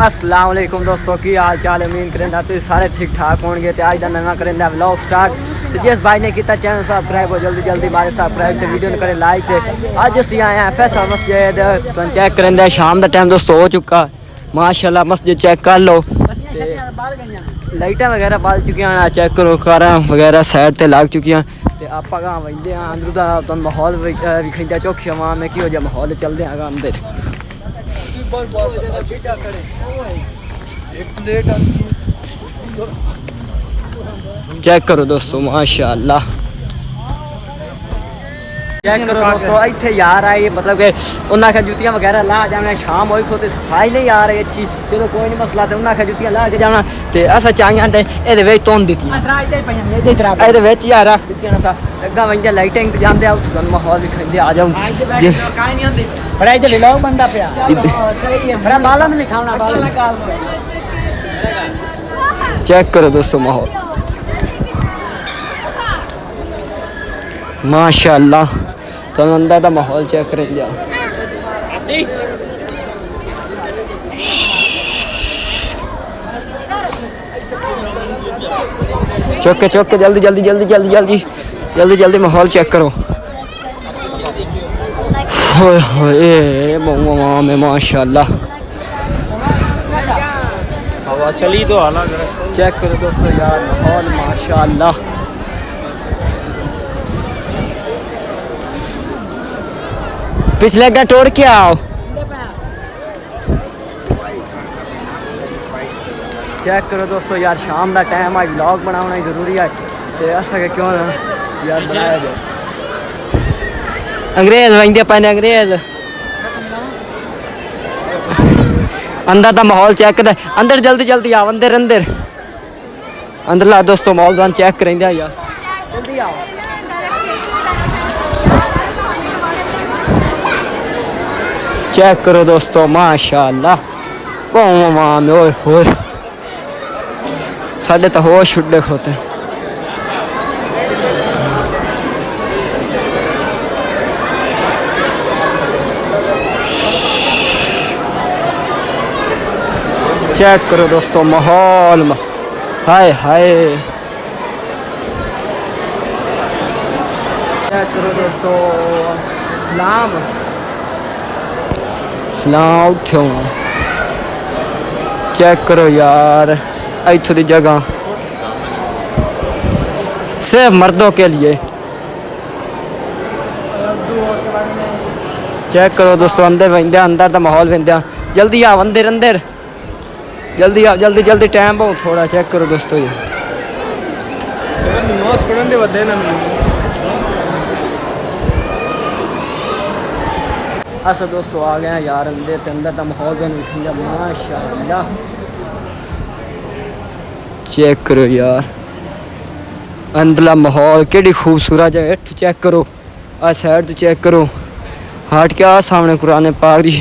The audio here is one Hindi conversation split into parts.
अस्सलाम वालेकुम दोस्तों की हाल चाल उम्मीद करेंदा तुम सारे ठीक ठाक होंगे। तो आज का नवा करेंदा व्लॉग स्टार्ट। तो जिस भाई ने किया चैनल सब्सक्राइब हो जल्दी जल्दी बारे सब्सक्राइब तो वीडियो करें लाइक। अज असी आए हैं फैसल मस्जिद तो चेक करेंदा शाम का टाइम दोस्तों हो चुका माशाल्लाह मस्जिद चेक कर लो। लाइटें वगैरह बल चुकी चेक करो कारां वगैरह साइड ते लग चुकी तो आप वजदे हैं अंदर का तुम माहौल विखा चौखी आवाम में कि माहौल चलते हैं अंदर। चेक करो दोस्तों माशाल्लाह चेक करो दोस्तों इतने यार आए मतलब कि उन्हें आखिया जुतियां वगैरह ला जाना शाम होई तो सफाई नहीं आ रही अच्छी। चलो कोई नहीं मसला तो उन्हें आखिया जुतियां ला के जाना तो असा चाहिए तो ये तुम दी यार रख दी अगर वही लाइटें इंतजाम दे माहौल दिखाई आ जाऊँ बंदा चेक करो दोस्तों माहौल माशाल्लाह। तो अंदर का माहौल चेक कर लिया चौके चौके जल्दी जल्दी जल्दी जल्दी जल्दी जल्दी जल्दी माहौल चेक करो। में माशाल्लाह हवा चली तो आला चेक करो दोस्तों यार माहौल माशाल्लाह। पिछले का तोड़ के आओ चेक करो दोस्तों यार शाम का टाइम आज व्लॉग बनाना ही जरूरी है तो ऐसा क्यों यार बनाया जाए। अंग्रेज वही पैने अंग्रेज अंदर का माहौल चेक कर अंदर जल्दी जल्दी आओ अंदर अंदर अंदर ला दोस्तों माहौल चेक करेंगे यार जल्दी आओ। चेक करो दोस्तों माशाल्लाह हो साढ़े तो होश छुट्टे खोते चेक करो दोस्तों माहौल हाय हाय चेक करो दोस्तों सलाम सलाम उठो चेक करो यार इतों की जगह सिर्फ मर्दों के लिए। चेक करो दोस्तों अंदर वही अंदर का माहौल वह जल्दी आओ अंदर अंदर जल्दी आओ जल्दी जल्दी टाइम बहुत थोड़ा। चेक करो दोस्तों ये अस दोस्तों आ गए यार अंदर का माहौल माशाल्लाह। चेक करो यार अंदरला माहौल केड़ी खूबसूरत है चेक करो आ साइड तो चेक करो हट के आ सामने कुरान पाक की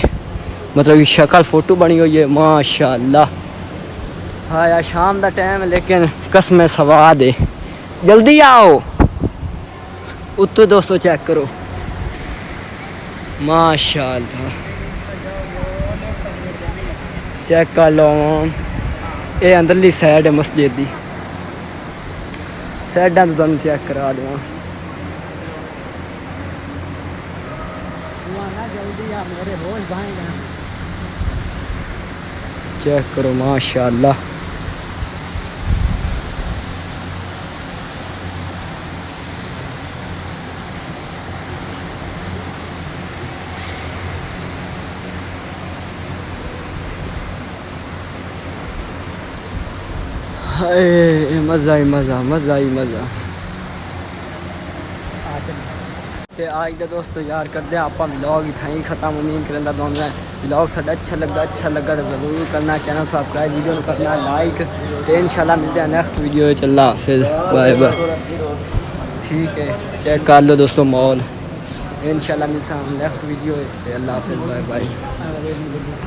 मतलब शक्ल फोटो बनी हुई है माशाल्लाह। हाँ यार शाम का टाइम लेकिन कसम सवाद है जल्दी आओ उत्तो दोस्तों चेक करो माशाल्लाह। चेक कर लो ये अंदरली साइड है मस्जिद की साइडा तो तुम चेक करा दूँ चेक करो माशाल्लाह। मज़ा ही मज़ा मज़ा ही मज़ा। तो आज का दोस्तों यार करते हैं आप व्लॉग इतना खत्म उम्मीद करें दोनों व्लॉग साढ़ा अच्छा लगा तो ज़रूर करना चैनल सब्सक्राइब वीडियो करना लाइक तो इंशाल्लाह मिलते हैं नेक्स्ट वीडियो चला फिर बाय बाय। ठीक है चेक कर लो दोस्तों मॉल इंशाल्लाह मिलता है नेक्स्ट वीडियो अल्लाह हाफिज़ बाय बाय।